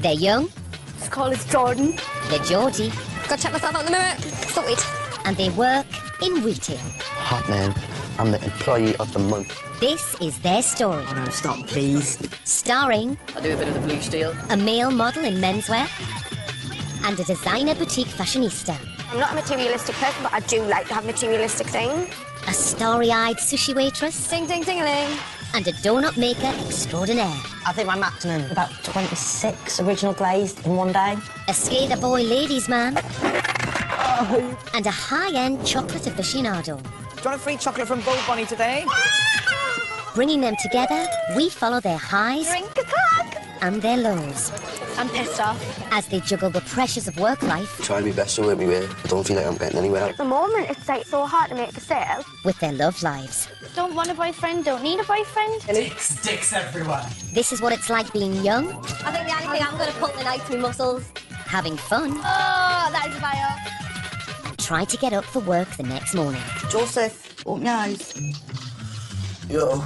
They're young. His call is Jordan. They're Geordie. Gotta check myself out in the mirror. Sorted. And they work in retail. Hot man. I'm the employee of the month. This is their story. Oh no, stop, please. Starring I do a bit of the blue steel. a male model in menswear and a designer boutique fashionista. I'm not a materialistic person, but I do like to have materialistic things. A starry-eyed sushi waitress Ding, ding, ding-a-ling. and a donut maker extraordinaire. I think my maximum about 26 original glazed in one day. A skater boy ladies man and a high-end chocolate aficionado. Do you want a free chocolate from Bull Bunny today? Bringing them together, we follow their highs Drink a cock. and their lows I'm pissed off. as they juggle the pressures of work life Trying my best to work my way. I don't feel like I'm getting anywhere. At the moment, it's like so hard to make a sale. with their love lives. Don't want a boyfriend, don't need a boyfriend. Dicks everywhere. This is what it's like being young, I think the only thing I'm going to put tonight is my muscles. having fun, Oh, that is fire. and try to get up for work the next morning. Joseph, open your eyes. Yo.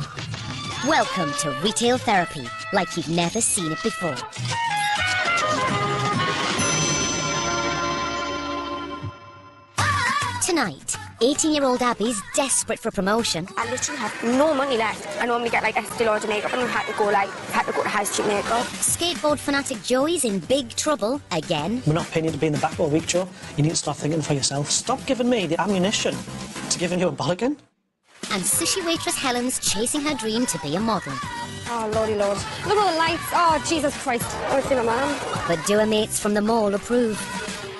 Welcome to retail therapy, like you've never seen it before. Tonight, 18-year-old Abby's desperate for promotion. I literally have no money left. I normally get like Estee Lauder makeup and I've had to go to high street makeup. Skateboard fanatic Joey's in big trouble again. We're not paying you to be in the back all week, Joe. You need to start thinking for yourself. Stop giving me the ammunition to giving you a bollocking. And sushi waitress Helen's chasing her dream to be a model. Oh, lordy lord. Look at all the lights. Oh, Jesus Christ. I want to see my mum. But do her mates from the mall approve?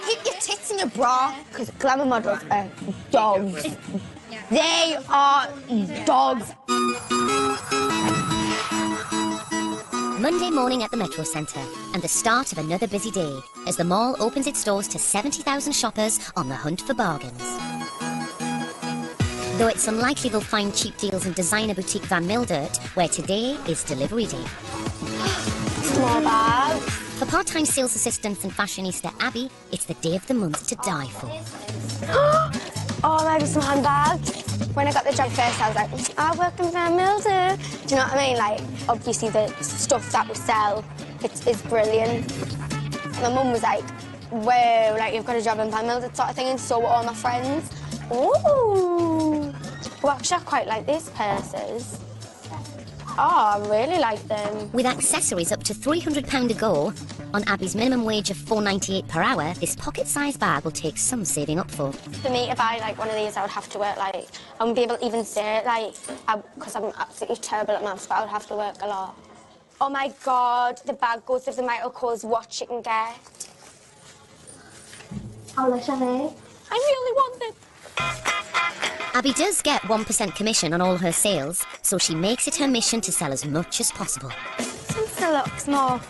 Keep your tits in your bra. Because glamour models are dogs. They are dogs. Monday morning at the Metro Centre, and the start of another busy day as the mall opens its doors to 70,000 shoppers on the hunt for bargains. Though it's unlikely they'll find cheap deals in designer boutique Van Mildert, where today is delivery day. Small bag. For part-time sales assistants and fashionista Abby, it's the day of the month to die for. Oh, maybe some handbags. When I got the job first, I was like, I work in Van Mildert. Do you know what I mean? Like, obviously the stuff that we sell, it's brilliant. My mum was like, whoa, like you've got a job in Van Mildert sort of thing, and so were all my friends. Ooh. Well, actually, I quite like these purses. Oh, I really like them. With accessories up to £300 a go, on Abby's minimum wage of £4.98 per hour, this pocket-sized bag will take some saving up for. For me to buy like one of these, I would have to work like, I wouldn't be able to even say it like, because I'm absolutely terrible at maths, but I would have to work a lot. Oh my God, the bag goes with the Michael Kors watch you can get. Oh, look at me. I really want it. Abby does get 1% commission on all her sales, so she makes it her mission to sell as much as possible. This looks more,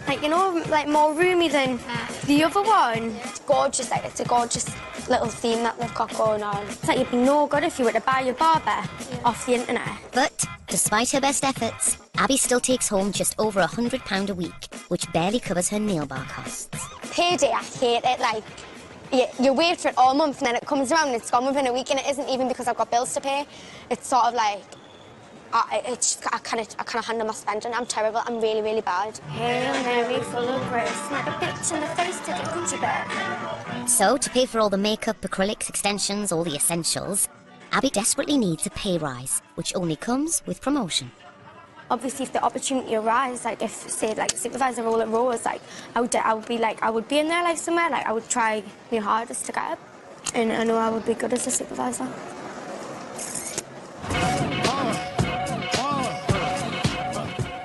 like, you know, like more roomy than the other one. It's gorgeous, like, it's a gorgeous little theme that they've got going on. It's like you'd be no good if you were to buy your barber off the internet. But, despite her best efforts, Abby still takes home just over £100 a week, which barely covers her nail bar costs. Payday, I hate it, like, you wait for it all month and then it comes around and it's gone within a week, and it isn't even because I've got bills to pay. It's sort of like, I kind of handle my spending. I'm terrible. I'm really, really bad. Hail Mary, full of grace, smack a bitch in the face to the country bed. So, to pay for all the makeup, acrylics, extensions, all the essentials, Abby desperately needs a pay rise, which only comes with promotion. Obviously, if the opportunity arises, like if, say, like supervisor role at Rose, like I would be in there like somewhere. Like I would try my hardest to get it, and I know I would be good as a supervisor.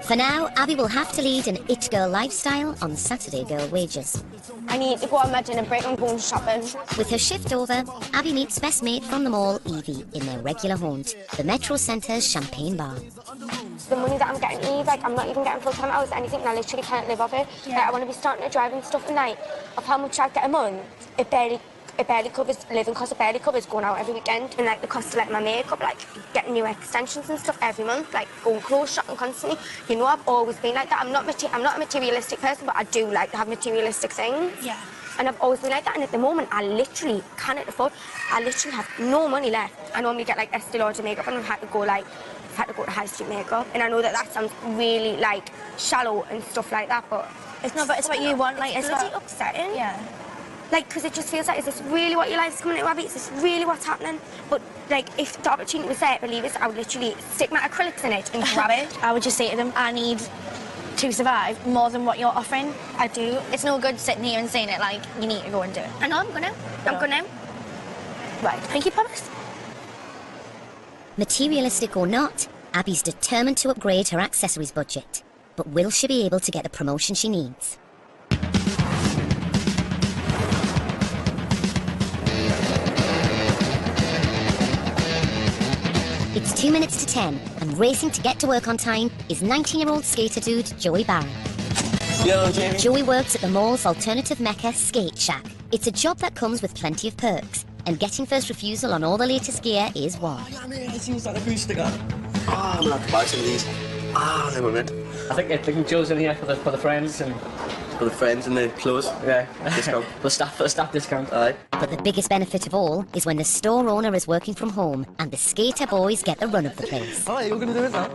For now, Abby will have to lead an it girl lifestyle on Saturday girl wages. I need to go on my dinner break and go shopping. With her shift over, Abby meets best mate from the mall, Evie, in their regular haunt, the Metro Centre's Champagne Bar. The money that I'm getting, Eve, like I'm not even getting full-time hours or anything, and I literally can't live off it. Yeah. Like, I want to be starting to drive and stuff, and like, of how much I get a month, it barely covers living costs, it barely covers going out every weekend, and like the cost of like my makeup, like getting new extensions and stuff every month, like going clothes shopping constantly. You know, I've always been like that. I'm not a materialistic person, but I do like to have materialistic things. Yeah. And I've always been like that, and at the moment I literally cannot afford. I literally have no money left. I normally get like Estee Lauder makeup, and I've had to go like had to go to high street makeup. And I know that that sounds really, like, shallow and stuff like that, but... It's not, but it's what you want, like, it's bloody bloody upsetting. Yeah. Like, because it just feels like, is this really what your life's coming to, Abby? Is this really what's happening? But, like, if the opportunity was there, believe it, I would literally stick my acrylics in it and grab it. I would just say to them, I need to survive more than what you're offering. I do. It's no good sitting here and saying it like, you need to go and do it. I know, I'm gonna. I'm gonna. Right, pinky promise? Materialistic or not, Abby's determined to upgrade her accessories budget. But will she be able to get the promotion she needs? It's 2 minutes to 10, and racing to get to work on time is 19-year-old skater dude Joey Barron. Yo, Jamie. Joey works at the mall's alternative mecca, Skate Shack. It's a job that comes with plenty of perks, and getting first refusal on all the latest gear is one. Oh, yeah, mate, let's use that acoustic on. Oh, I'm gonna have to buy some of these. Ah, they were meant. I think Joe's in here for the friends and... For the friends and the clothes. Yeah. Discount. for the staff discount. Aye. But the biggest benefit of all is when the store owner is working from home and the skater boys get the run of the place. Alright, you're gonna do it now.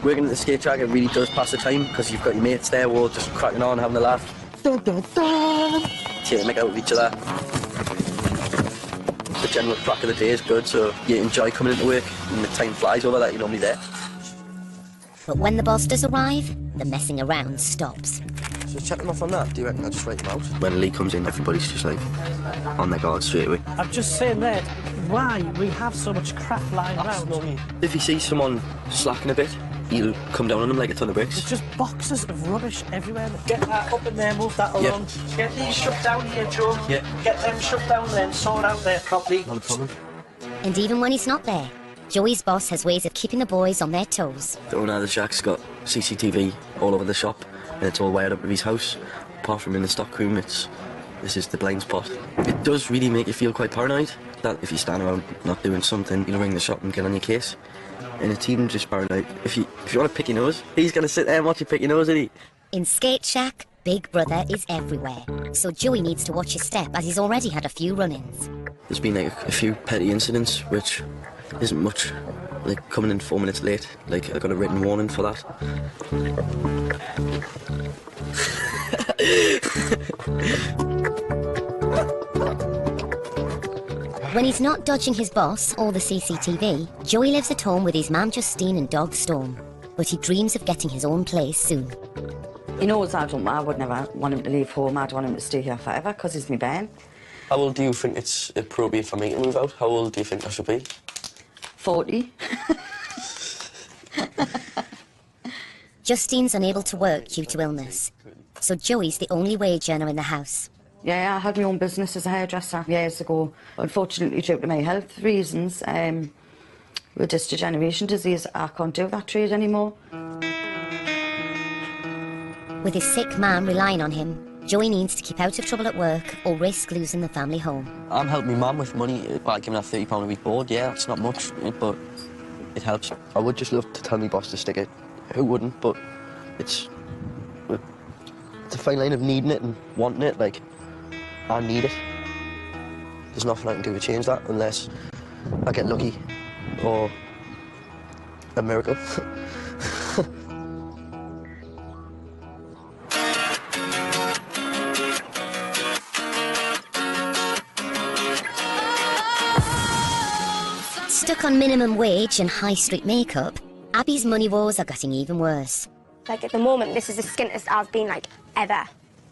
Working at the skate track, it really does pass the time because you've got your mates there, we're all just cracking on, having a laugh. Dun, dun, dun. Cheering make out with each other. The general crack of the day is good, so you enjoy coming into work and the time flies over that you're normally there. But when the boss does arrive, the messing around stops. So check them off on that. Do you reckon I'll just write them out? When Lee comes in, everybody's just like on their guard straight away. I'm just saying that why we have so much crap lying around. If he sees someone slacking a bit, he'll come down on them like a ton of bricks. There's just boxes of rubbish everywhere. Get that up in there, move that along. Yep. Get these shoved down here, Joe. Yeah. Get them shoved down there and sorted out there properly. Not a problem. And even when he's not there, Joey's boss has ways of keeping the boys on their toes. The owner of the shack's got CCTV all over the shop, and it's all wired up with his house. Apart from in the stock room, this is the blind spot. It does really make you feel quite paranoid that if you stand around not doing something, you'll ring the shop and get on your case. And it's even just paranoid. If you want to pick your nose, he's going to sit there and watch you pick your nose, isn't he? In Skate Shack, Big Brother is everywhere. So Joey needs to watch his step as he's already had a few run-ins. There's been like a few petty incidents, which isn't much. Like coming in 4 minutes late, like I got a written warning for that. When he's not dodging his boss or the CCTV, Joey lives at home with his mum Justine and dog Storm. But he dreams of getting his own place soon. He knows I would never want him to leave home. I'd want him to stay here forever because he's my bairn. How old do you think it's appropriate for me to move out? How old do you think I should be? 40. Justine's unable to work due to illness, so Joey's the only wage earner in the house. Yeah, I had my own business as a hairdresser years ago. Unfortunately, due to my health reasons, with this degeneration disease, I can't do that trade anymore. With his sick mum relying on him, Joey needs to keep out of trouble at work or risk losing the family home. I'm helping my mum with money by giving her £30 a week board. Yeah, it's not much, but it helps. I would just love to tell my boss to stick it. Who wouldn't? But it's a fine line of needing it and wanting it. Like, I need it. There's nothing I can do to change that unless I get lucky or a miracle. Stuck on minimum wage and high street makeup, Abby's money woes are getting even worse. Like, at the moment, this is the skinnest I've been, like, ever.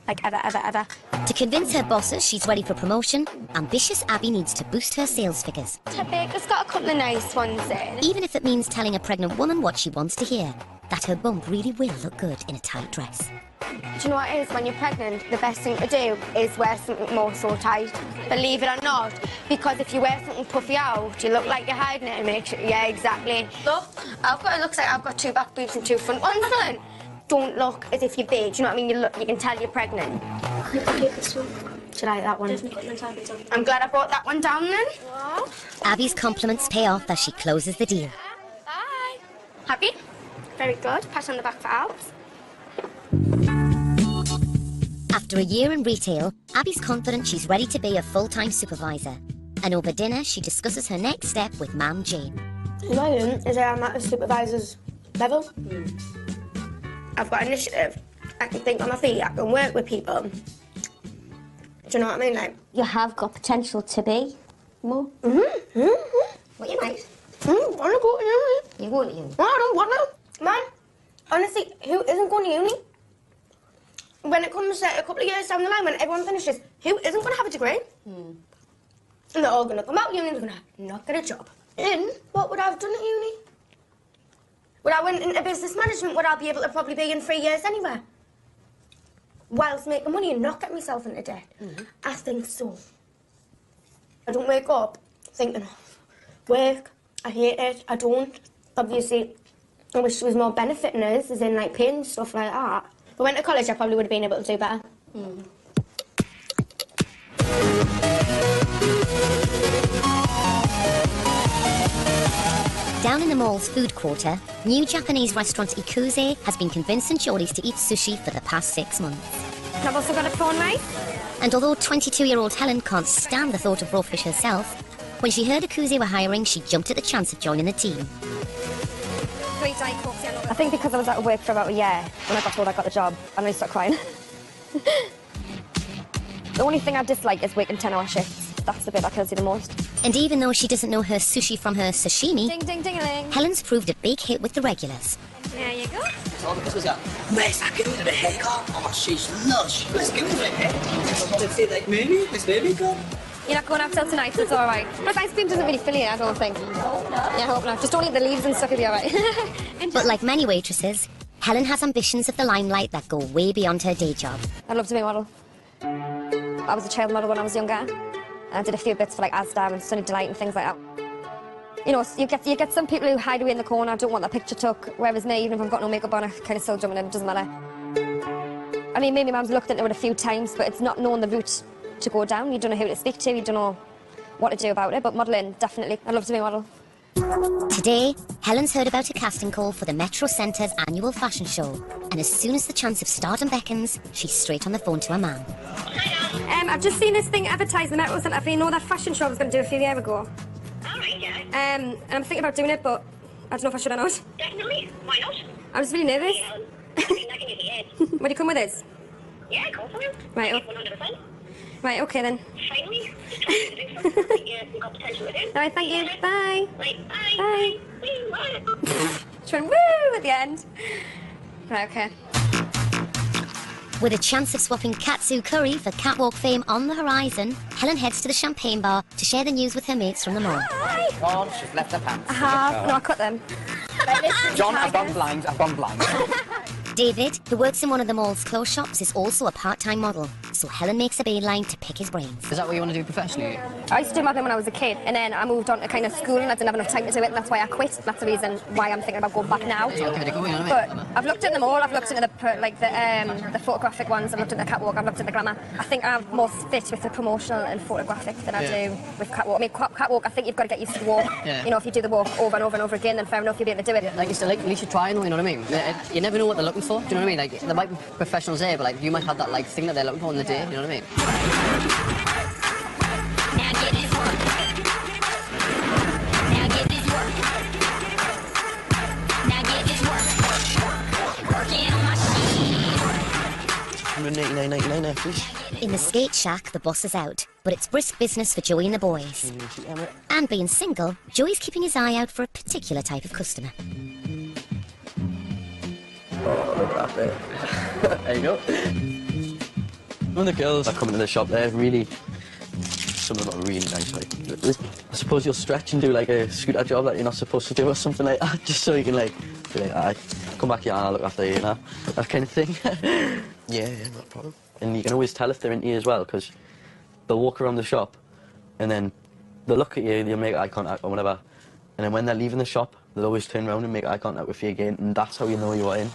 Like, ever. To convince her bosses she's ready for promotion, ambitious Abby needs to boost her sales figures. Her baker's got a couple of nice ones in. Even if it means telling a pregnant woman what she wants to hear, that her bump really will look good in a tight dress. Do you know what it is? When you're pregnant, the best thing to do is wear something more so tight. Believe it or not. Because if you wear something puffy out, you look like you're hiding it and make sure... Yeah, exactly. Look, it looks like I've got 2 back boobs and 2 front ones on. Don't look as if you're big. Do you know what I mean? You can tell you're pregnant. Should I like that one? I'm glad I brought that one down then. What? Abby's compliments pay off as she closes the deal. Bye. Happy? Very good. Pat on the back for Alps. After a year in retail, Abby's confident she's ready to be a full-time supervisor. And over dinner, she discusses her next step with Mam Jane. Annoying is I'm at a supervisor's level. I've got initiative. I can think on my feet. I can work with people. Do you know what I mean? Like, You have got potential to be more. What you like? Wanna go to uni? You want you. No, I don't want to. Man, honestly, who isn't going to uni? When it comes to a couple of years down the line, when everyone finishes, who isn't going to have a degree? And they're all going to come out of uni and they're going to not get a job. And what would I have done at uni? Would I went into business management? Would I be able to probably be in 3 years anyway? Whilst making money and not get myself into debt? I think so. I don't wake up thinking, work, I hate it, I don't. Obviously, I wish there was more benefiting us, as in like paying and stuff like that. If I went to college, I probably would have been able to do better. Down in the mall's food quarter, new Japanese restaurant Ikuze has been convincing Geordies to eat sushi for the past 6 months. I've also got a prawn rice. And although 22-year-old Helen can't stand the thought of raw fish herself, when she heard Ikuze were hiring, she jumped at the chance of joining the team. I think because I was out of work for about a year, when I got told I got the job, and I started crying. The only thing I dislike is working 10-hour shifts. That's the bit that kills you the most. And even though she doesn't know her sushi from her sashimi, Ding, ding, ding-a-ling. Helen's proved a big hit with the regulars. There you go. Oh, because we got. Max, I can do the haircut. Oh, she's lush. Let's give it a haircut. Let's see, like, maybe? Let's maybe go. You're not going out till tonight, so it's all right. But ice cream doesn't really fill you, I don't think. Yeah, I hope not. Just don't eat the leaves and stuff, you'll be all right. But like many waitresses, Helen has ambitions of the limelight that go way beyond her day job. I'd love to be a model. I was a child model when I was younger. I did a few bits for like Asda and Sunny Delight and things like that. You know, you get some people who hide away in the corner, don't want that picture took, whereas me, even if I've got no makeup on, I kind of still jumping in, it doesn't matter. I mean, maybe Mum's looked into it a few times, but it's not knowing the route to go down. You don't know who to speak to, you don't know what to do about it, but modelling, definitely. I'd love to be a model. Today, Helen's heard about a casting call for the Metro Centre's annual fashion show, and as soon as the chance of stardom beckons, she's straight on the phone to her man. I've just seen this thing advertised in the Metro Centre. You know that fashion show I was going to do a few years ago? Alright, yeah. And I'm thinking about doing it, but I don't know if I should or not. Definitely. Why not? I'm just really nervous. Would you come with us? Yeah, go for it. Right, 100%. right, okay then. Finally. Just trying to do something that you've got potential with it. All right, thank you. Bye. Right, bye. Bye. Bye. She went woo at the end. Right, okay. With a chance of swapping katsu curry for catwalk fame on the horizon, Helen heads to the champagne bar to share the news with her mates from the mall. Oh, she's left her pants. I have. No, I cut them. John, I've gone blind. I've gone blind. David, who works in one of the mall's clothes shops, is also a part-time model, so Helen makes a beeline to pick his brains. Is that what you want to do professionally? I used to do modelling when I was a kid, and then I moved on to kind of school, and I didn't have enough time to do it, and that's why I quit. That's the reason why I'm thinking about going back now. Okay, to go, you know what I mean? But I've looked at them all. I've looked into the photographic ones. I've looked at the catwalk. I've looked at the glamour. I think I'm more fit with the promotional and photographic than I do with catwalk. I mean, catwalk. I think you've got to get used to the walk. Yeah. You know, if you do the walk over and over and over again, then fair enough, you'll be able to do it. Like, it's like, at least you try, though, you know what I mean? You never know what they're looking for, do you know what I mean? Like, there might be professionals there, but like, you might have that like thing that they're looking for in the day, you know what I mean? £189.99 please. In the skate shack, the boss is out, but it's brisk business for Joey and the boys. And being single, Joey's keeping his eye out for a particular type of customer. Oh, look at that. There you go. When the girls are coming to the shop, they're really... Some of them are really nice, like... I suppose you'll stretch and do, like, a scooter job that you're not supposed to do or something like that, just so you can, like, be like, alright, come back here and I'll look after you, you know? That kind of thing. Yeah, not a problem. And you can always tell if they're into you as well, because they'll walk around the shop, and then they'll look at you, they'll make eye contact or whatever, and then when they're leaving the shop, they'll always turn around and make eye contact with you again, and that's how you know you are in.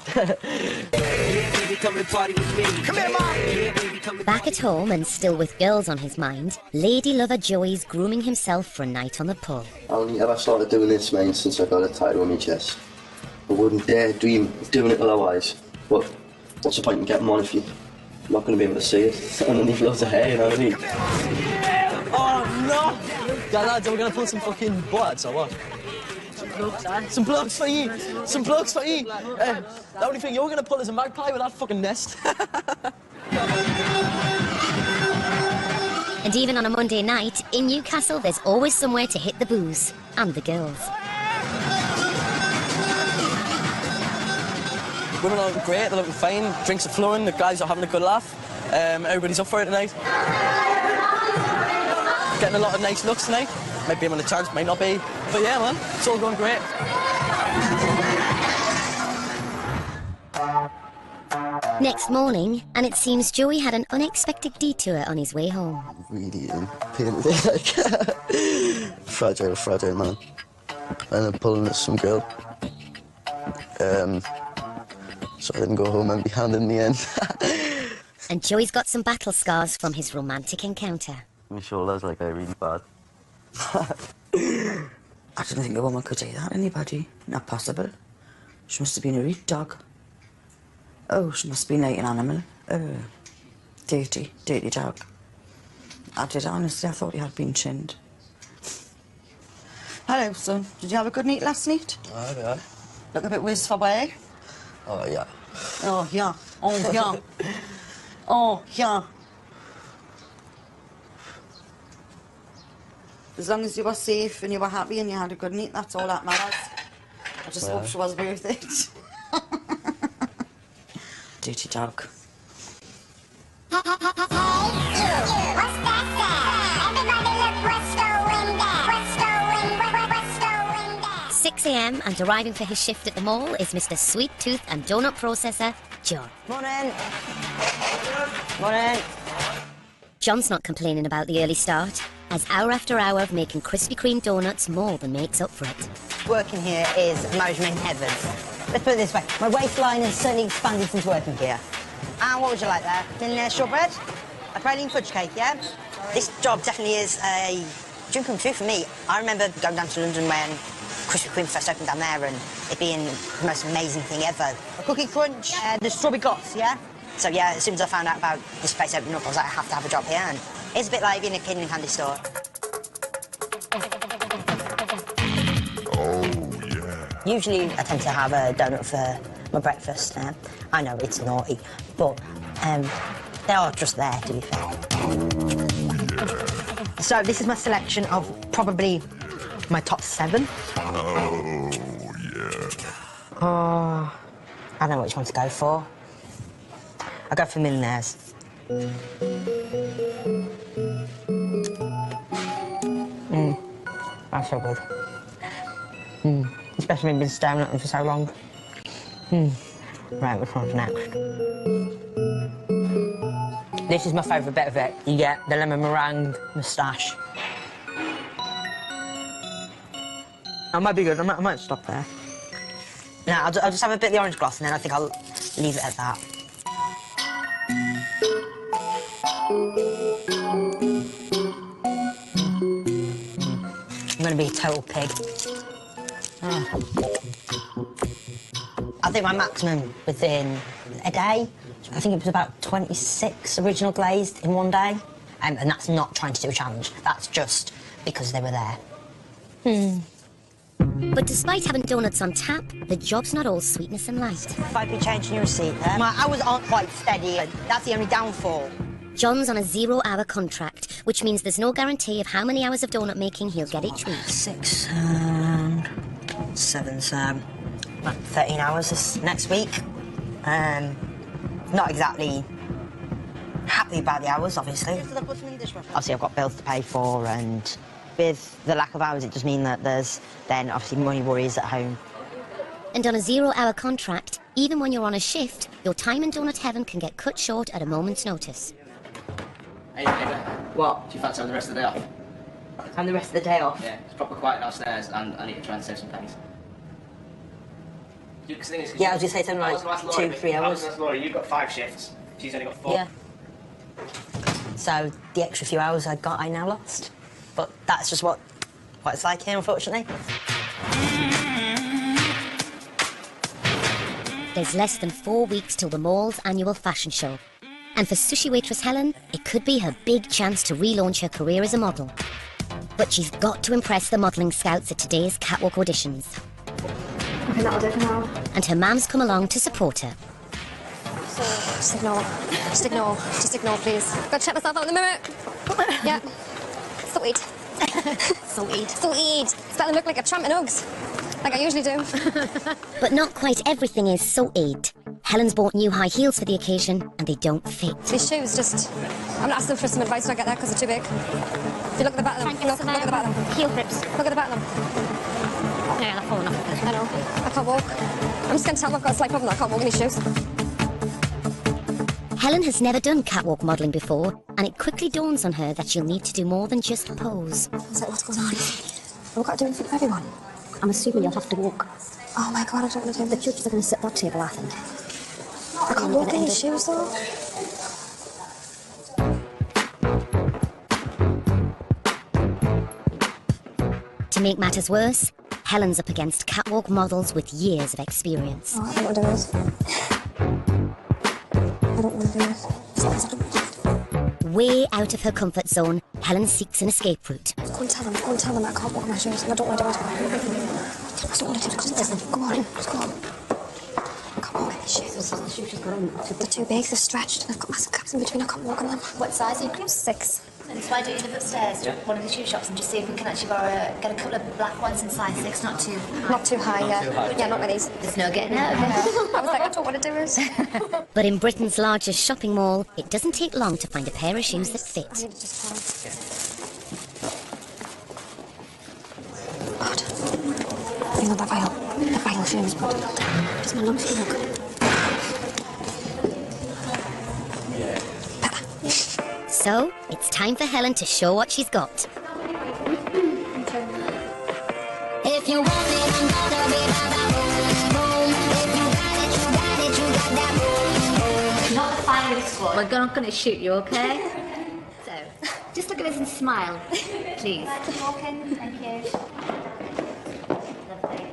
Back at home and still with girls on his mind, lady lover Joey's grooming himself for a night on the pull. I only ever started doing this, mate, since I got a tattoo on my chest. I wouldn't dare dream of doing it otherwise. But what's the point in getting on if you're not going to be able to see it underneath loads of hair, you know what I mean? Oh, no! Yeah, lads, are we going to pull some fucking butts or what? Some blokes for you. Some blokes for you. The only thing you're going to pull is a magpie with that fucking nest. And even on a Monday night, in Newcastle, there's always somewhere to hit the booze. And the girls. Women are looking great, they're looking fine. Drinks are flowing, the guys are having a good laugh. Everybody's up for it tonight. Getting a lot of nice looks tonight. Might be having a chance, might not be. But yeah, man, it's all going great. Next morning, and it seems Joey had an unexpected detour on his way home. Really pain in the like fragile man. And I'm pulling at some girl. So I didn't go home empty-handed in the end. And Joey's got some battle scars from his romantic encounter. My shoulders like are really bad. I didn't think a woman could say that to anybody. Not possible. She must have been a real dog. Oh, she must be like an animal. Dirty dog. I did, honestly, I thought he had been chinned. Hello, son. Did you have a good night last night? Oh, yeah. Look a bit whiz for way. Oh, yeah. Oh, yeah. Oh, yeah. Oh, yeah. As long as you were safe and you were happy and you had a good night, that's all that matters. I just hope she was worth it. Dirty dog. 6 a.m. and arriving for his shift at the mall is Mr. Sweet Tooth and Donut Processor, John. Morning. Morning. John's not complaining about the early start, as hour after hour of making Krispy Kreme donuts more than makes up for it. Working here is emotion in heaven. Let's put it this way, my waistline has certainly expanded since working here. And what would you like there? Thin shortbread? A praline fudge cake, yeah? This job definitely is a dream come true for me. I remember going down to London when Krispy Kreme first opened down there and it being the most amazing thing ever. A cookie crunch, the strawberry gloss, yeah? So yeah, as soon as I found out about this place opening up, I was like, I have to have a job here. And it's a bit like being a kid in a candy store. Usually I tend to have a donut for my breakfast. I know it's naughty, but they are just there, to be fair. So this is my selection of probably my top 7. Oh, yeah. Oh, I don't know which one to go for. I'll go for millionaires. That's so good. Especially when you've been staring at them for so long. Right, which one's next? This is my favourite bit of it. You get the lemon meringue moustache. That might be good. I might stop there. No, I'll just have a bit of the orange gloss and then I think I'll leave it at that. I'm going to be a total pig. I think my maximum within a day, I think it was about 26 original glazed in one day. And that's not trying to do a challenge. That's just because they were there. But despite having donuts on tap, the job's not all sweetness and light. 5p change in your receipt there. My hours aren't quite steady. That's the only downfall. John's on a 0-hour contract, which means there's no guarantee of how many hours of donut making he'll get each week. 6, 7, about 13 hours this next week. Not exactly happy about the hours, obviously. Obviously, I've got bills to pay for, and with the lack of hours, it does mean that there's then obviously money worries at home. And on a 0-hour contract, even when you're on a shift, your time in donut heaven can get cut short at a moment's notice. Hey, What? do you fancy having the rest of the day off? And the rest of the day off? Yeah, it's proper quiet downstairs and I need to try and save some pennies. Yeah, I was going to say something like 2-3 hours. Laura, you've got 5 shifts. She's only got 4. Yeah. So the extra few hours I got, I now lost. But that's just what it's like here, unfortunately. There's less than 4 weeks till the mall's annual fashion show. And for sushi waitress Helen, it could be her big chance to relaunch her career as a model. But she's got to impress the modelling scouts at today's catwalk auditions. think that'll do for now. And her mum's come along to support her. So, just ignore. Just ignore. Just ignore, please. Go check myself out in the mirror. Yeah. Sweet. Sweet. Sweet. It's better than look like a tramp in Uggs. Like I usually do. But not quite everything is so aid. Helen's bought new high heels for the occasion, and they don't fit. These shoes just... I'm not asking for some advice when I get there because they're too big. If you look at the back of them, look at the back of them. Heel grips. Look at the back of them. Yeah, they're falling off. I know. I can't walk. I'm just going to tell them I've got a slight problem. I can't walk in these shoes. Helen has never done catwalk modelling before, and it quickly dawns on her that she'll need to do more than just pose. I was like, what's going on? We've got to do anything for everyone. I'm assuming you'll have to walk. Oh my God, I don't want to do The judges are going to sit at that table, I think. I can't walk in these shoes though. To make matters worse, Helen's up against catwalk models with years of experience. Oh, I don't want to do this. I don't want to do this. Way out of her comfort zone, Helen seeks an escape route. Go and tell them I can't walk in my shoes and I don't want to do it. I don't want to do it. Go on, just go on. I can't walk in these shoes. They're too big, they're stretched. They've got massive gaps in between, I can't walk in them. What size are you? 6. And so why don't you live upstairs to one of the shoe shops and just see if we can actually get a couple of black ones in size 6, not too high. Not too high, yeah. Yeah, not with these. There's no getting out of it. I was like, I don't want to do it. But in Britain's largest shopping mall, it doesn't take long to find a pair of shoes that fit. I need to just God. Hang on, that vinyl shoes, but does my lungs feel good? So, it's time for Helen to show what she's got. If you want it, I'm gonna be boom. If you got it, you got it, you got that boom. Not the firing squad. We're not going to shoot you, okay? So, just look at us and smile, please. Keep walking, thank you. Lovely.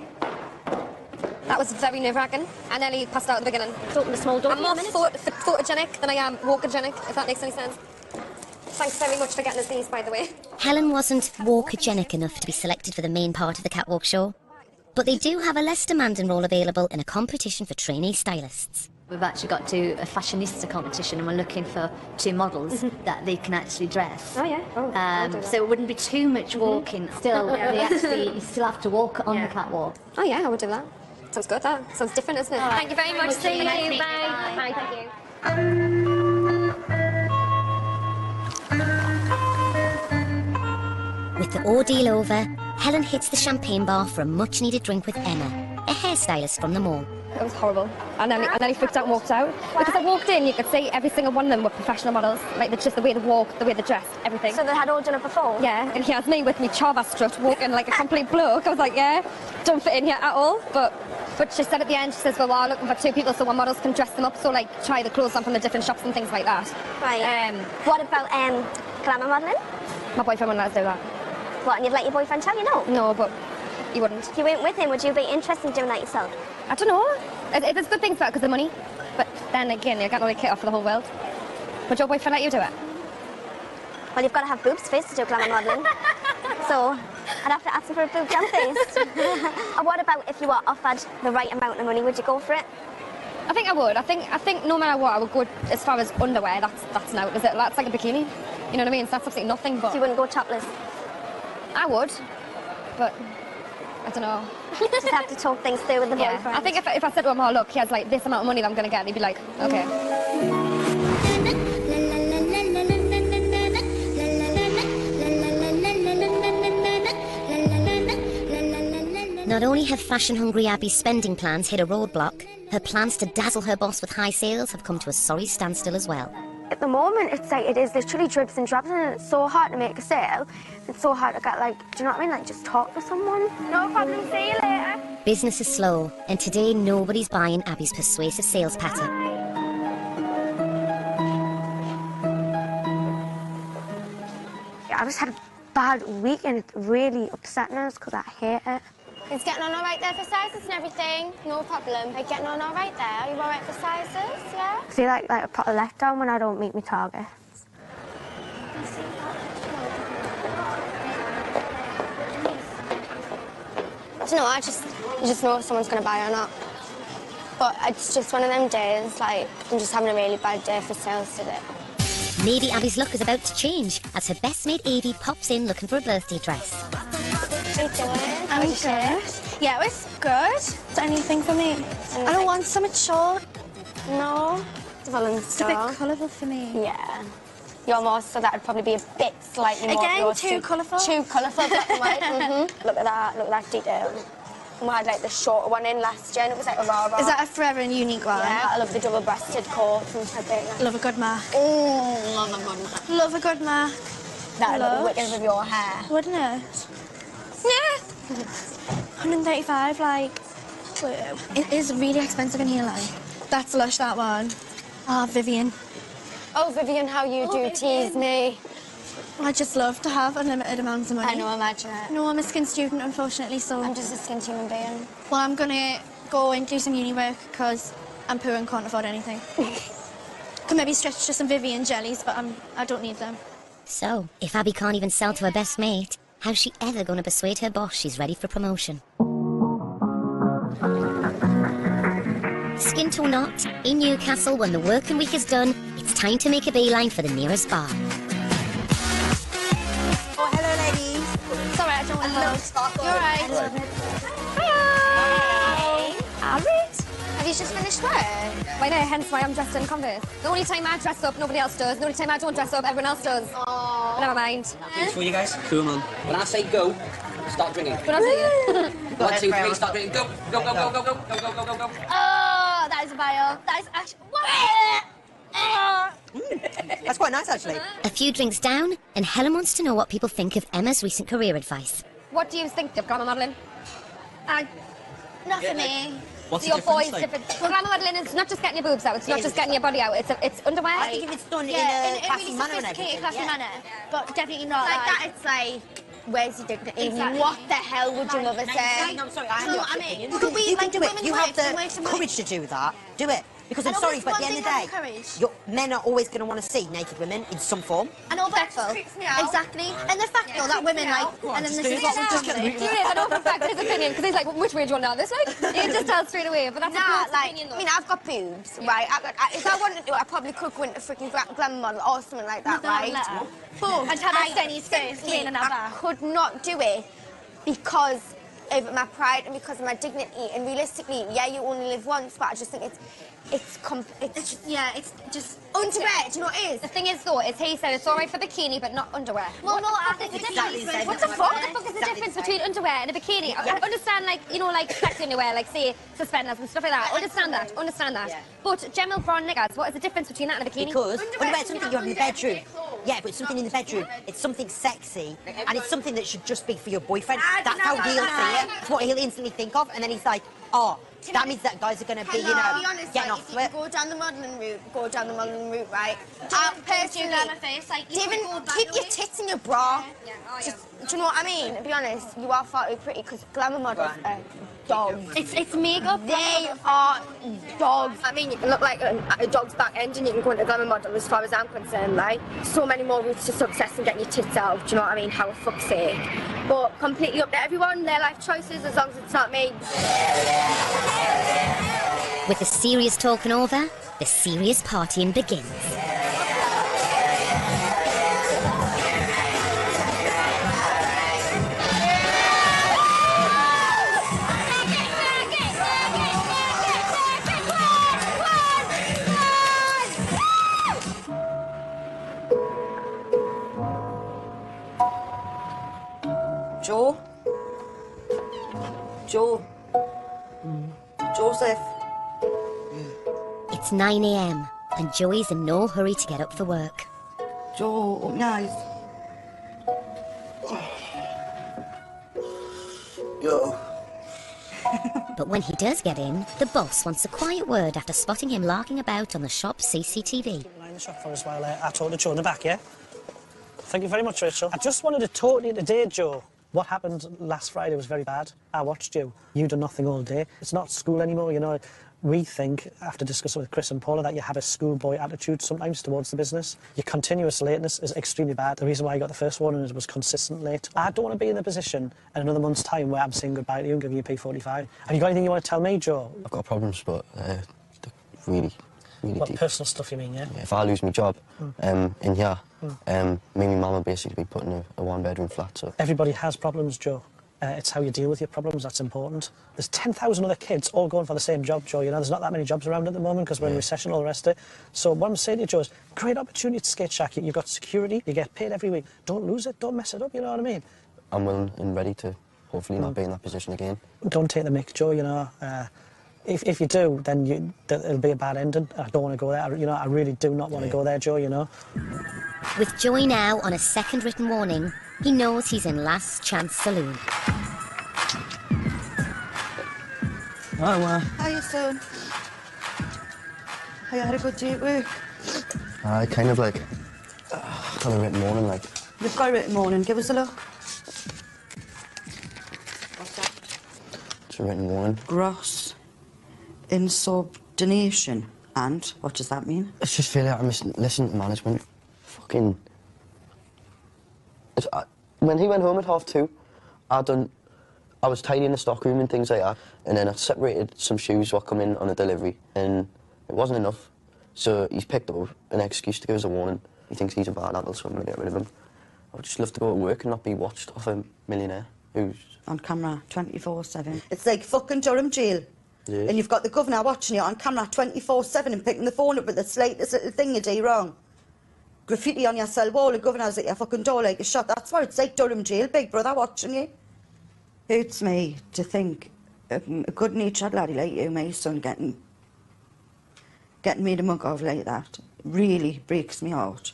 That was very nerve-wracking. I nearly passed out at the beginning. Open the small door. I'm more photogenic than I am walkogenic, if that makes any sense. Thanks very much for getting us these, by the way. Helen wasn't walkogenic enough to be selected for the main part of the catwalk show, but they do have a less demanding role available in a competition for trainee stylists. We've actually got to a fashionista competition and we're looking for 2 models that they can actually dress. Oh, yeah. Oh, so it wouldn't be too much walking. Still, you still have to walk on the catwalk. Oh, yeah, I would do that. Sounds good, that. Sounds different, isn't it? Right. Thank you very much. See you. Bye. Bye. Thank you. With the ordeal over, Helen hits the champagne bar for a much-needed drink with Emma, a hairstylist from the mall. It was horrible. And then he freaked out and walked out. Because I walked in, you could see every single one of them were professional models. Like, just the way they walked, the way they dressed, everything. So they had all done it before? Yeah, and he has me with me Chava strut walking like a complete bloke. I was like, yeah, don't fit in here at all. But she said at the end, she says, well, we're looking for 2 people so one models can dress them up. So, like, try the clothes on from the different shops and things like that. Right. What about glamour modelling? My boyfriend wouldn't let us do that. What, and you'd let your boyfriend tell you no? No, but he wouldn't. If you went with him, would you be interested in doing that yourself? I don't know. There's good things about it because of money. But then again, you can't really kit off for the whole world. Would your boyfriend let you do it? Well, you've got to have boobs first to do glamour modelling. So I'd have to ask him for a boob job first. And what about if you were offered the right amount of money? Would you go for it? I think I would. I think no matter what, I would go as far as underwear. That's now. That's like a bikini. You know what I mean? So that's absolutely nothing. But so you wouldn't go topless? I would, but I don't know. Just have to talk things through with the boyfriend. I think if I said to him, oh look, he has like this amount of money that I'm going to get, he'd be like, okay. Not only have fashion-hungry Abby's spending plans hit a roadblock, her plans to dazzle her boss with high sales have come to a sorry standstill as well. At the moment, it's like it is literally dribs and drabs, and it's so hard to make a sale. It's so hard to get, like, do you know what I mean? Like, just talk to someone. No problem, see you later. Business is slow, and today nobody's buying Abby's persuasive sales patter. I just had a bad week, and it's really upsetting us because I hate it. He's getting on all right there for sizes and everything. No problem. Are you getting on all right there? Are you all right for sizes? Yeah? I feel like a proper letdown when I don't meet my targets. I don't know, you just know if someone's going to buy or not. But it's just one of them days, like, I'm just having a really bad day for sales today. Maybe Abby's luck is about to change as her best mate Evie pops in looking for a birthday dress. How you doing? I'm good. Yeah, it was good. Is there anything for me? I don't want something short. No. It's a bit colourful for me. Yeah. You're more, so that'd probably be a bit slightly more... Again, too colourful? Too colourful, black and white. Look at that detail. We had like the shorter one in last year and it was like a raw. Is that a forever and unique one? Yeah, I love the double-breasted coat from Tribeca. Love a good mark. Oh, love a good mark. Love a good mark. That'd look wicked with your hair. Wouldn't it? Yeah. 135, like... It is really expensive in here, like. That's Lush, that one. Ah, Vivian. Oh, Vivian, how you do tease me. I just love to have unlimited amounts of money. I know, imagine it. No, I'm a skin student, unfortunately, so... I'm just a skin human being. Well, I'm gonna go and do some uni work, because I'm poor and can't afford anything. Could maybe stretch to some Vivian jellies, but I don't need them. So, if Abby can't even sell to her best mate, how's she ever going to persuade her boss she's ready for promotion? Skin to or not, in Newcastle, when the working week is done, it's time to make a beeline for the nearest bar. Oh, hello, ladies. It's all right, I don't want to hold. You're all right. Hi. Alright. Have you just finished work? I know, hence why I'm dressed in Converse. The only time I dress up, nobody else does. The only time I don't dress up, everyone else does. Oh. Never mind. Thanks for you guys. Cool, man. When I say go, start drinking. But I'll do you. 1, 2, 3, start drinking. Go, go, go, go, go, go, go, go, go, go, go. Oh, that is vile. That is actually... That's quite nice, actually. A few drinks down, and Helen wants to know what people think of Emma's recent career advice. What do you think of glamour modelling? Not for me. What's Your the difference, boys like? different. Well, glamour modelling is not just getting your boobs out, it's not just getting your body out, it's underwear. I think if it's done in Yeah, a in a classy really manner and sophisticated, everything. classy manner. But definitely not Like that, it's like, where's your dignity? Exactly. What the hell would your mother say? No, I'm sorry, I have No, the I opposite mean, opinion. could we, You can like, do women it. You work have and work the and work. courage to do that. Do it. Because I'm I know, sorry, it's but at one the end of thing the having day, courage. men are always going to want to see naked women in some form. And all that freaks me out. Exactly. And the fact, though, that women, like... And then this is I know for a fact his opinion, because he's like, which way do you want down this way? He just tells straight away, but that's Nah, a like, opinion though. I mean, I've got boobs, right? If I wanted to do it, I probably could go into freaking glamour model or something like that, right? But I'd have a Stenny's face laying in our I back. could not do it because of my pride and because of my dignity. And realistically, yeah, you only live once, but I just think it's just underwear. Do you know what it is? The thing is though, is he said it's alright for bikini, but not underwear. Well, no, I think Exactly it's the same. What the fuck? What the fuck is the difference between underwear and a bikini? I understand, like, you know, like sexy underwear, like, say, suspenders and stuff like that. Understand that. Yeah. But general brown niggas, what is the difference between that and a bikini? Because underwear is something you have in the bedroom. Yeah, but it's something in the bedroom. It's something sexy, and it's something that should just be for your boyfriend. That's how he'll see it. It's what he'll instantly think of, and then he's like, oh, that means that guys are going to be, you know, be honest, getting like, off if to you it. go down the modelling route, right? Personally, my face, like, you even could go back keep away. your tits in your bra. Just, do you know what I mean? To be honest, you are far too pretty because glamour models are dogs. It's makeup. They are dogs. I mean, you can look like a dog's back end and you can go into glamour model as far as I'm concerned, like. So many more routes to success than getting your tits out, do you know what I mean? How a fuck's sake. But completely up to everyone, their life choices, as long as it's not me. With the serious talking over, the serious partying begins. Joseph. It's 9 a.m. and Joey's in no hurry to get up for work. Joe, up nice. Yo. But when he does get in, the boss wants a quiet word after spotting him larking about on the shop's CCTV. Line the shop for us while I talk to Joe in the back, yeah? Thank you very much, Rachel. I just wanted to talk to you today, Joe. What happened last Friday was very bad. I watched you. You done nothing all day. It's not school anymore, you know. We think, after discussing with Chris and Paula, that you have a schoolboy attitude sometimes towards the business. Your continuous lateness is extremely bad. The reason why you got the first one is it was consistent late. I don't want to be in the position in another month's time where I'm saying goodbye to you and giving you P45. Have you got anything you want to tell me, Joe? I've got problems, but really What, deep. personal stuff you mean, yeah? If I lose my job in here, me and my mum will basically be put in a one-bedroom flat. So Everybody has problems, Joe. It's how you deal with your problems that's important. There's 10,000 other kids all going for the same job, Joe. You know, there's not that many jobs around at the moment because we're in recession and all the rest of it. So what I'm saying to you, Joe, is great opportunity to skate shack. You've got security, you get paid every week. Don't lose it, don't mess it up, you know what I mean? I'm willing and ready to hopefully not be in that position again. Don't take the mick, Joe, you know. If you do, then it'll be a bad ending. I don't want to go there. I really do not want to go there, Joe, you know. With Joey now on a second written warning, he knows he's in Last Chance Saloon. Oh, hiya, son. Have you had a good day at work? I kind of like got a written warning, like. You've got a written warning. Give us a look. What's that? It's a written warning. Gross insubordination. And what does that mean? It's just feel like I'm listening to management. Fucking. When he went home at 2:30, I was tidying the stockroom and things like that, and then I separated some shoes what come in on a delivery, and it wasn't enough. So he's picked up an excuse to give us a warning. He thinks he's a bad apple, so I'm going to get rid of him. I would just love to go to work and not be watched off a millionaire who's... On camera, 24/7. It's like fucking Durham jail. Yeah. And you've got the governor watching you on camera 24/7 and picking the phone up with the slightest little thing you do wrong. Graffiti on your cell wall, the governor's at your fucking door like a shot. That's what it's like, Durham jail, big brother watching you. Hurts me to think a good-natured laddie like you, my son, getting made a mug of like that. Really breaks me heart.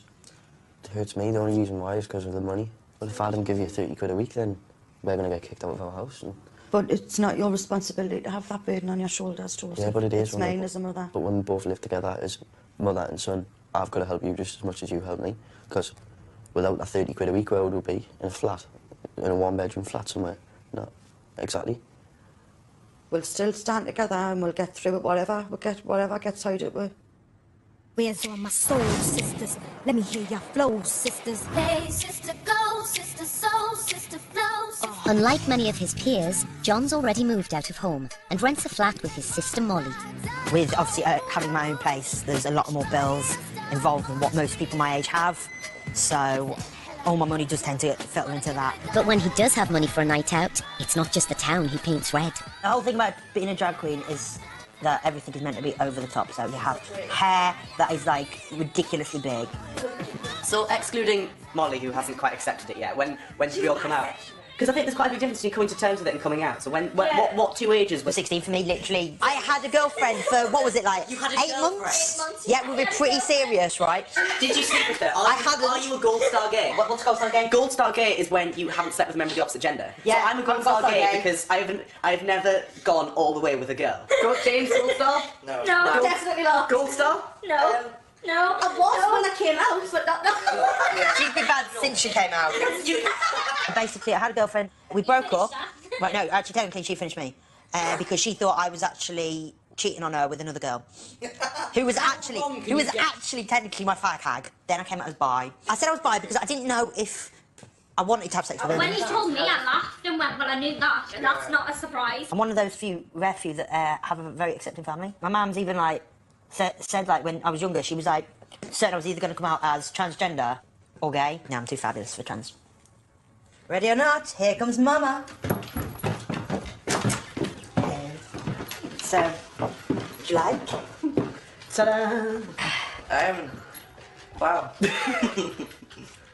It hurts me. The only reason why is because of the money. But if I didn't give you 30 quid a week, then we're going to get kicked out of our house. And... But it's not your responsibility to have that burden on your shoulders, Joseph. Yeah, but it is. It's mine as a mother. But when we both live together as mother and son, I've got to help you just as much as you help me. Because without that 30 quid a week, where would we be? In a flat? In a one-bedroom flat somewhere? No, exactly. We'll still stand together and we'll get through it, whatever gets out of it. Where's all my soul, sisters? Let me hear your flow, sisters. Hey, sister, go, sister, soul, sister, flow. Unlike many of his peers, John's already moved out of home and rents a flat with his sister Molly. With obviously having my own place, there's a lot more bills involved than what most people my age have. So all my money does tend to filter into that. But when he does have money for a night out, it's not just the town he paints red. The whole thing about being a drag queen is that everything is meant to be over the top. So you have hair that is like ridiculously big. So excluding Molly, who hasn't quite accepted it yet, when did we all come out? Because I think there's quite a big difference between coming to terms with it and coming out. So what two ages were 16 for me, literally. I had a girlfriend for, what was it, like, 8 months? 8 months? Yeah, we were pretty serious, right? Did you sleep with her? Are you a gold star gay? What's gold star gay? Gold star gay is when you haven't slept with a member of the opposite gender. Yeah, so I'm a gold star gay because I've never gone all the way with a girl. James, gold star? No, definitely not. Gold star? No. No, I was when I came out, but not now. She's been bad since she came out. Basically, I had a girlfriend. We broke up. Right, no, actually, technically, she finished me because she thought I was actually cheating on her with another girl, who was actually technically my fag hag. Then I came out as bi. I said I was bi because I didn't know if I wanted to have sex with her. When he told me, I laughed and went, well, I knew that. That's not a surprise. I'm one of those rare few that have a very accepting family. My mum's even like said like when I was younger, she was like certain I was either going to come out as transgender or gay. No, I'm too fabulous for trans. Ready or not, here comes Mama. So, would you like? Ta-da! Wow.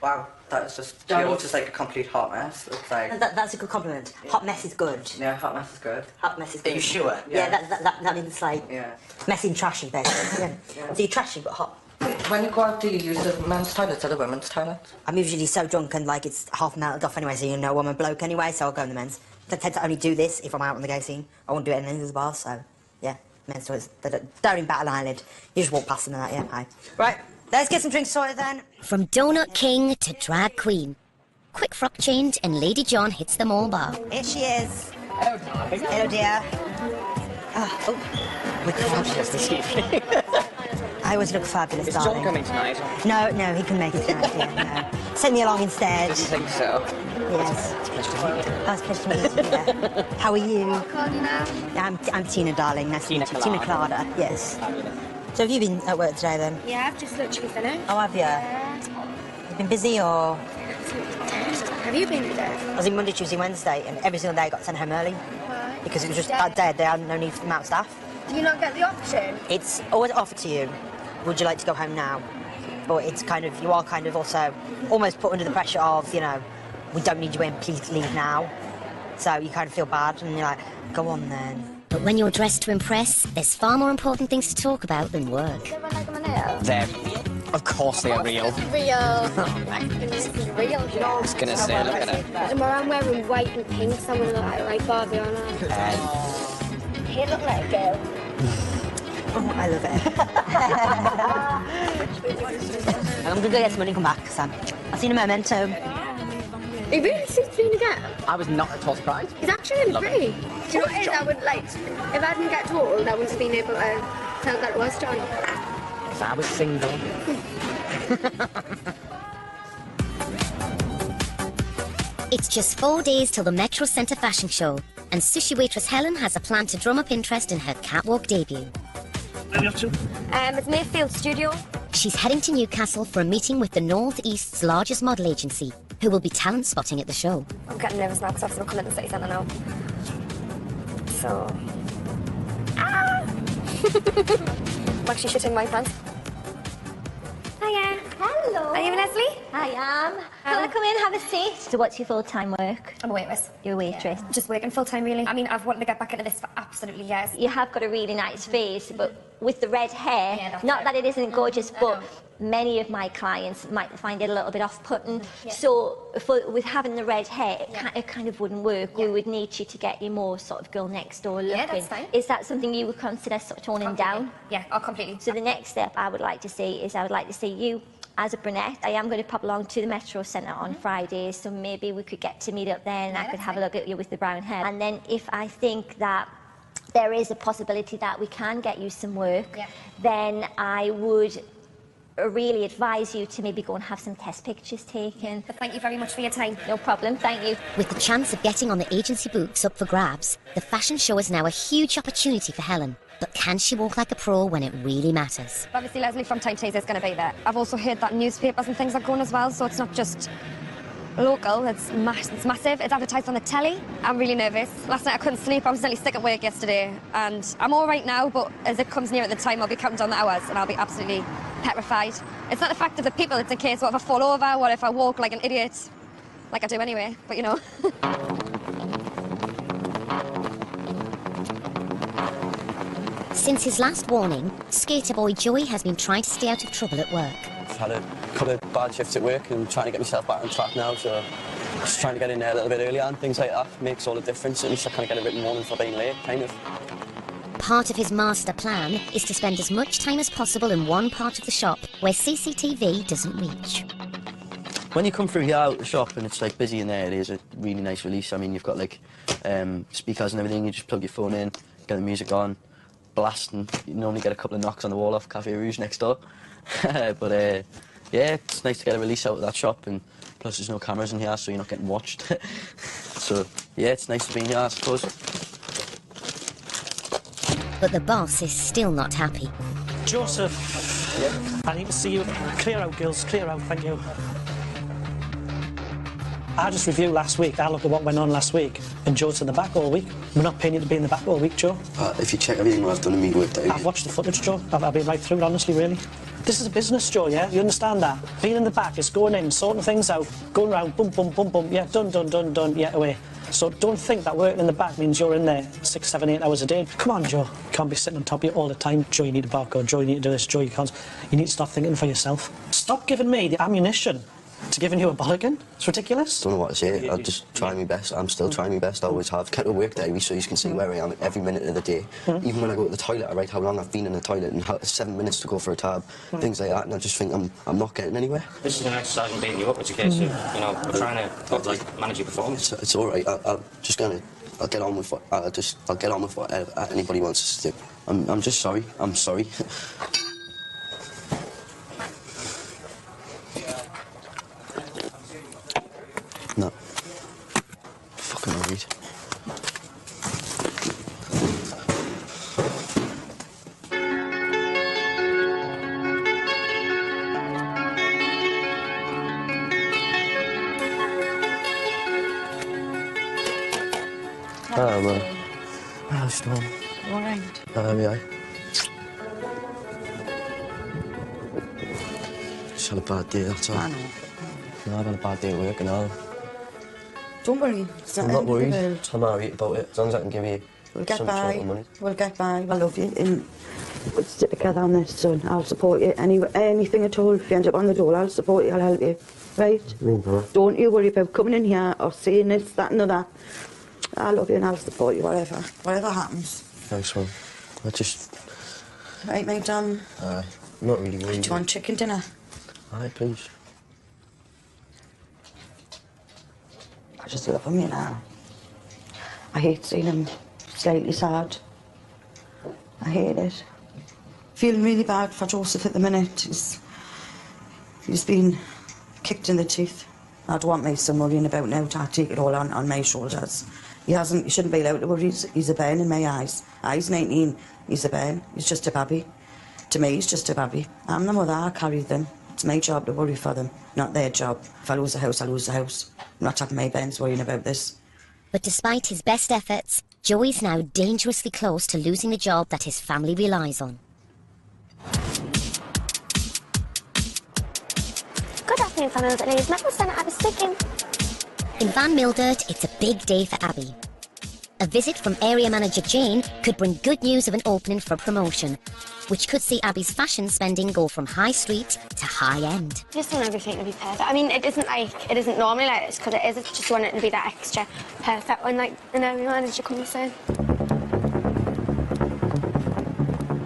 Wow, that is just, you're just like a complete hot mess. It's like... That's a good compliment. Hot mess is good. Yeah, hot mess is good. Hot mess is good. Are you sure? Yeah, that means like messy and trashy, basically. Yeah. So you're trashy but hot. When you go out, do you use the men's toilets or the women's toilets? I'm usually so drunk and like it's half melted off anyway, so you know I'm a bloke anyway, so I'll go in the men's. I tend to only do this if I'm out on the gay scene. I won't do it in any of the bars, so yeah, men's toilets. They're in Battle Island. You just walk past them and that, yeah, hi. Right, let's get some drinks sorted then. From Donut King to Drag Queen. Quick frock change and Lady John hits the mall bar. Here she is. Hello, dear. Oh. With Fabulous this evening. I always look fabulous, Is darling. John coming tonight? No, no, he can make it tonight, yeah, no. Send me along instead. I think so. Yes. It's a pleasure to meet you. Oh, it's a pleasure to meet you, yeah. How are you? I'm Tina, darling. Nice to meet you. Tina Clara, yes. So have you been at work today, then? Yeah, I've just literally finished. Oh, have you? Yeah. You've been busy, or...? Have you been today? I was in Monday, Tuesday, Wednesday, and every single day I got sent home early. Why? Because it was just that day, they had no need for the amount of staff. Do you not get the option? It's always offered to you, would you like to go home now? But it's kind of, you are kind of also almost put under the pressure of, you know, we don't need you in, please leave now. So you kind of feel bad, and you're like, go on then. But when you're dressed to impress, there's far more important things to talk about than work. They're... Of course they are real. Real. Oh my goodness, it's real. I was gonna say, look at it. And I'm wearing white and pink, so I'm gonna look like Barbie, aren't I? You look like a girl. Oh, I love it. I'm gonna go get some money and come back, Sam. I've seen a memento. He really suits me again. I was not at all surprised. He's actually really Love pretty. it. Do you know what it is? I would like, if I didn't get told, I wouldn't have been able to tell that it was John. If I was single. It's just 4 days till the Metro Centre fashion show, and sushi waitress Helen has a plan to drum up interest in her catwalk debut. Where are you off to? It's Mayfield Studio. She's heading to Newcastle for a meeting with the North East's largest model agency, who will be talent spotting at the show. I'm getting nervous now because I've still come in the city centre now. So... Ah! I'm actually shitting my pants. Hiya. Hello. Are you Leslie? I am. Can I come in and have a seat? So what's your full-time work? I'm a waitress. You're a waitress. Yeah. Just working full-time, really. I mean, I've wanted to get back into this for absolutely years. You have got a really nice face, but with the red hair, Yeah, not that it isn't gorgeous, but many of my clients might find it a little bit off-putting. Yeah. So with having the red hair, it kind of wouldn't work. Yeah. We would need you to get you more sort of girl next door looking. Yeah, that's fine. Is that something you would consider sort of toning down? Yeah, oh, completely. So the next step I would like to see is I would like to see you as a brunette. I am going to pop along to the Metro Centre on Fridays, so maybe we could get to meet up there and I could have a look at you with the brown hair. And then if I think that there is a possibility that we can get you some work, then I would really advise you to maybe go and have some test pictures taken. But thank you very much for your time. No problem, thank you. With the chance of getting on the agency books up for grabs, the fashion show is now a huge opportunity for Helen. But can she walk like a pro when it really matters? Obviously, Leslie from Time Teaser is going to be there. I've also heard that newspapers and things are going as well, so it's not just local, it's massive. It's advertised on the telly. I'm really nervous. Last night I couldn't sleep. I was nearly sick at work yesterday, and I'm all right now, but as it comes near at the time, I'll be counting down the hours, and I'll be absolutely petrified. It's not the fact of the people, it's a case, what if I fall over, what if I walk like an idiot? Like I do anyway, but you know. Since his last warning, skater boy Joey has been trying to stay out of trouble at work. I've had a couple of bad shifts at work and trying to get myself back on track now, so just trying to get in there a little bit earlier and things like that makes all the difference. At least I kind of get a written warning for being late, kind of. Part of his master plan is to spend as much time as possible in one part of the shop where CCTV doesn't reach. When you come through here out the shop and it's like busy in there, it is a really nice release. I mean, you've got like speakers and everything. You just plug your phone in, get the music on, blast, and you normally get a couple of knocks on the wall off Cafe Rouge next door. But yeah, it's nice to get a release out of that shop, and plus there's no cameras in here, so you're not getting watched. So yeah, it's nice to be in here, I suppose. But the boss is still not happy. Joseph, I need to see you. Clear out, girls, clear out, thank you. I just reviewed last week. I looked at what went on last week, and Joe's in the back all week. We're not paying you to be in the back all week, Joe. If you check everything I've done in my work day... I've watched the footage, Joe. I've been right through it, honestly, really. This is a business, Joe, yeah? You understand that? Being in the back is going in, sorting things out, going around, boom, boom, boom, boom, yeah, done, done, done, done, yeah, away. So don't think that working in the back means you're in there 6, 7, 8 hours a day. Come on, Joe. You can't be sitting on top of you all the time. Joe, you need a barcode. Joe, you need to do this. Joe, you can't... You need to start thinking for yourself. Stop giving me the ammunition to giving you a bollocking. It's ridiculous. Don't know what to say. I'm just trying my best. I'm still trying my best. I always have. Kept a work diary so you can see where I am every minute of the day. Even when I go to the toilet, I write how long I've been in the toilet and how 7 minutes to go for a tab, things like that. And I just think I'm not getting anywhere. This is an exercise in beating you up. It's a case of, you know, we're trying to like manage your performance. It's all right. I'm just going to I'll get on with what I'll get on with what anybody wants us to do. I'm just sorry. I'm sorry. No. Fucking worried. Hello, man. How's Storm? You all right? Yeah. Just had a bad day, that's all. I know. No, I've had a bad day at work and all. Don't worry. It's I'm not worried. I'm alright about it, as long as I can give you We'll get some sort by. of money. We'll get by. I love you. And we'll stick together on this, son. I'll support you. Anything at all. If you end up on the door, I'll support you. I'll help you. Right? Don't you worry about coming in here or saying this, that and that. I love you and I'll support you, whatever. Whatever happens. Thanks, man. I just... Right, mate, not really worried. do you want chicken dinner? Aye, please. I just love him, you know. I hate seeing him slightly sad. I hate it. Feeling really bad for Joseph at the minute. He's been kicked in the teeth. I don't want my son worrying about now to take it all on my shoulders. He shouldn't be allowed to worry. He's a bairn in my eyes. He's 19, he's a bairn. He's just a baby. To me, he's just a baby. I'm the mother, I carry them. It's my job to worry for them, not their job. If I lose the house, I lose the house. I'm not having my bairns worrying about this. But despite his best efforts, Joey's now dangerously close to losing the job that his family relies on. Good afternoon, families and ladies. Metro Centre, Abby speaking. In Van Mildert, it's a big day for Abby. A visit from area manager Jane could bring good news of an opening for a promotion, which could see Abby's fashion spending go from high street to high end. I just want everything to be perfect. I mean, it isn't normally like this because it is. I just want it to be that extra perfect when like an area manager comes in.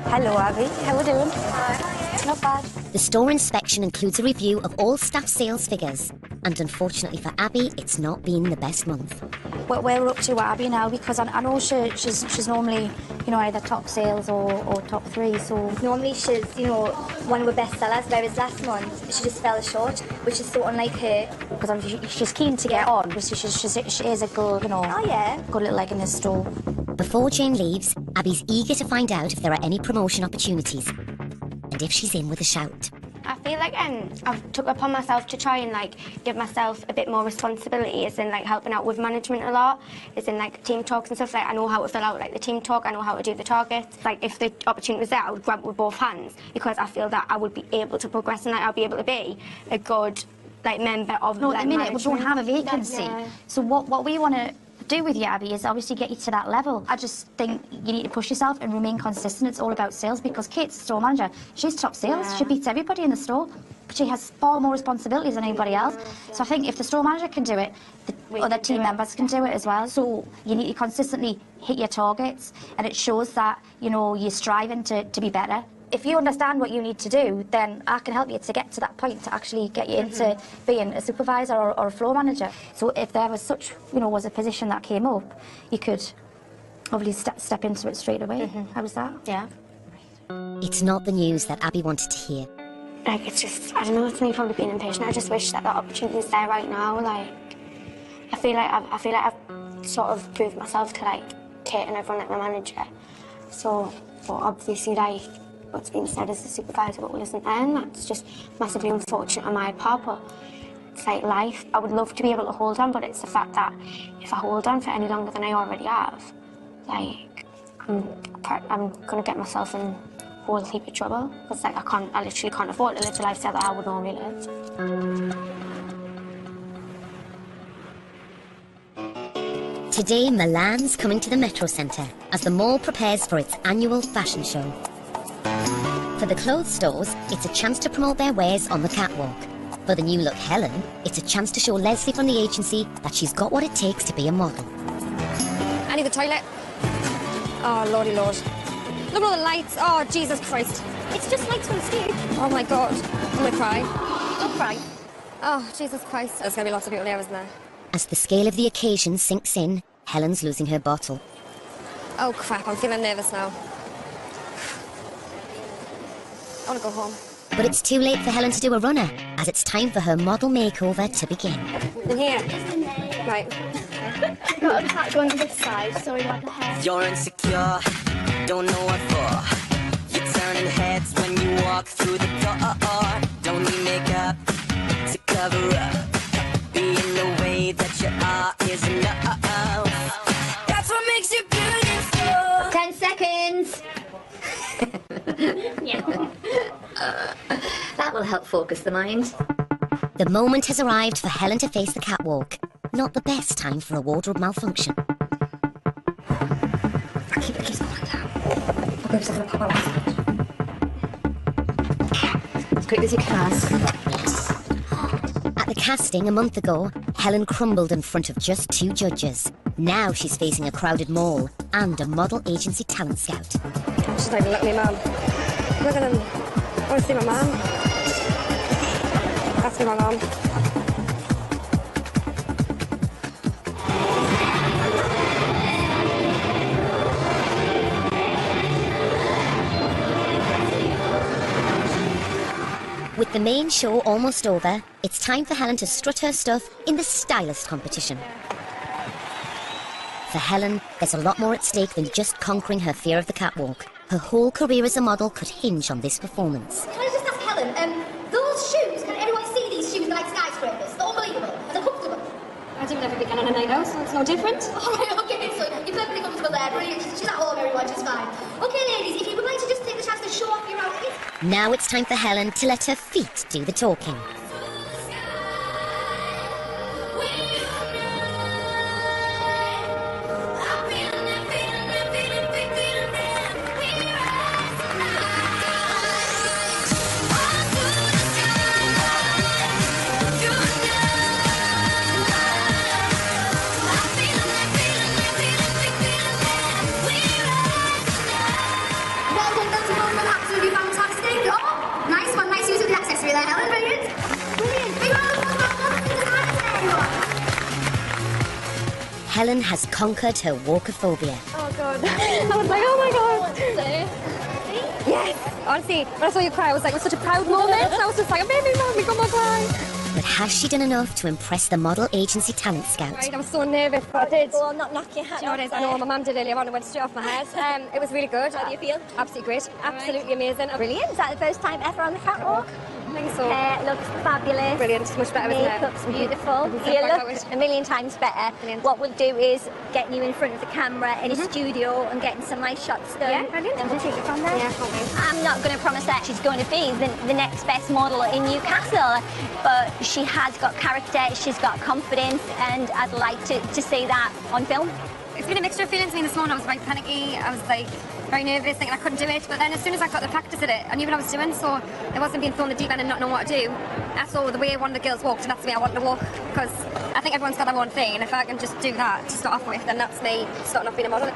Hello, Abby. How are we doing? Hi. Not bad. The store inspection includes a review of all staff sales figures, and unfortunately for Abby, it's not been the best month. Where we're up to Abby now, because I know she's normally, you know, either top sales or top 3, so... Normally she's, you know, one of our best sellers, whereas last month she just fell short, which is so unlike her. Because she's keen to get on, because she is a good, you know... Oh, yeah. Good little leg in this store. Before Jane leaves, Abby's eager to find out if there are any promotion opportunities, and if she's in with a shout. I feel like I've took upon myself to try and like give myself a bit more responsibility, as in like helping out with management a lot, as in like team talks and stuff. Like I know how to fill out like the team talk, I know how to do the targets. Like if the opportunity was there, I would grab it with both hands because I feel that I would be able to progress and like I'll be able to be a good like member of. No, like, at the minute we don't have a management. vacancy. Yeah. So what we want to do with you, Abby, is obviously get you to that level. I just think you need to push yourself and remain consistent. It's all about sales because Kate's the store manager. She's top sales. Yeah. She beats everybody in the store. She has far more responsibilities than anybody else. So I think if the store manager can do it, the other team members can do it as well. So you need to consistently hit your targets, and it shows that, you know, you're striving to be better. If you understand what you need to do, then I can help you to get to that point to actually get you into being a supervisor or a floor manager. So if there was such, you know, was a position that came up, you could obviously step into it straight away. How was that? Yeah. It's not the news that Abby wanted to hear. Like it's just, I don't know, it's me probably being impatient. I just wish that opportunity was there right now. Like I feel like I've sort of proved myself to like Kate and everyone like my manager. So, but obviously like what's been said as the supervisor but wasn't there, and that's just massively unfortunate on my part, but it's like life. I would love to be able to hold on, but it's the fact that if I hold on for any longer than I already have, like I'm gonna get myself in a whole heap of trouble, because like I literally can't afford to live the lifestyle that I would normally live. Today, Milan's coming to the Metro Centre as the mall prepares for its annual fashion show. For the clothes stores, it's a chance to promote their wares on the catwalk. For the new look Helen, it's a chance to show Leslie from the agency that she's got what it takes to be a model. I need the toilet. Oh, lordy lord. Look at all the lights. Oh, Jesus Christ. It's just lights from Steve. Oh, my God. I'm going to cry. Don't cry. Oh, Jesus Christ. There's going to be lots of people there, isn't there? As the scale of the occasion sinks in, Helen's losing her bottle. Oh crap, I'm feeling nervous now. I want to go home. But it's too late for Helen to do a runner, as it's time for her model makeover to begin. In here. Right. Got a cat going to this side. Sorry about the hair. You're insecure, don't know what for. You're turning heads when you walk through the door. Don't need makeup to cover up. Being the way that you are is enough. That's what makes you beautiful. 10 seconds. That will help focus the mind. The moment has arrived for Helen to face the catwalk. Not the best time for a wardrobe malfunction. Keep it going down. Okay, I'm going to pop out. As quick as you can. At the casting a month ago, Helen crumbled in front of just 2 judges. Now she's facing a crowded mall and a model agency talent scout. She's not even looking at me, Mum. Look at him. I want to see my mum. That's my mum. With the main show almost over, it's time for Helen to strut her stuff in the stylist competition. For Helen, there's a lot more at stake than just conquering her fear of the catwalk. Her whole career as a model could hinge on this performance. Can I just ask Helen, those shoes, can everyone see these shoes? They're like skyscrapers. They're unbelievable. And they're comfortable. I do whatever we can on a night out, so it's no different. All right, okay, so you're perfectly comfortable there. Brilliant. She's at home, everyone. She's fine. Okay, ladies, if you would like to just take the chance to show off your outfits. Now it's time for Helen to let her feet do the talking. Helen has conquered her walkophobia. Oh god. I was like, oh my god. Yes. Honestly, when I saw you cry, I was like, it was such a proud moment. I was just like, I made me gonna cry. But has she done enough to impress the model agency talent scout? Right, I was so nervous, but I did. Go on, not knock your hat. Do you know what it is? I know my mum did earlier on. It went straight off my head. It was really good. How do you feel? Absolutely great. Absolutely amazing. Brilliant. Is that the first time ever on the catwalk? I think so. Hair looks fabulous. Brilliant. It's much better, isn't it? Makeup's beautiful. You look a million times better. Brilliant. What we'll do is getting you in front of the camera in a studio and getting some nice shots done. Yeah, brilliant. Then we'll take it from there. Yeah, can't wait. I'm not going to promise that she's going to be the next best model in Newcastle, but she has got character, she's got confidence, and I'd like to see that on film. It's been a mixture of feelings. I mean, this morning I was very panicky. I was like very nervous, thinking I couldn't do it. But then as soon as I got the practice at it, I knew what I was doing. So it wasn't being thrown the deep end and not knowing what to do. I saw the way one of the girls walked, and that's the way I want to walk. Because I think everyone's got their own thing, and if I can just do that to start off with, then that's me starting off being a model.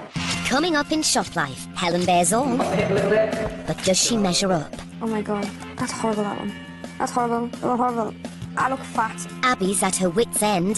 Coming up in Shoplife, Helen bears all. But does she measure up? Oh my god, that's horrible, that one. That's horrible. Oh, horrible. I look fat. Abby's at her wit's end.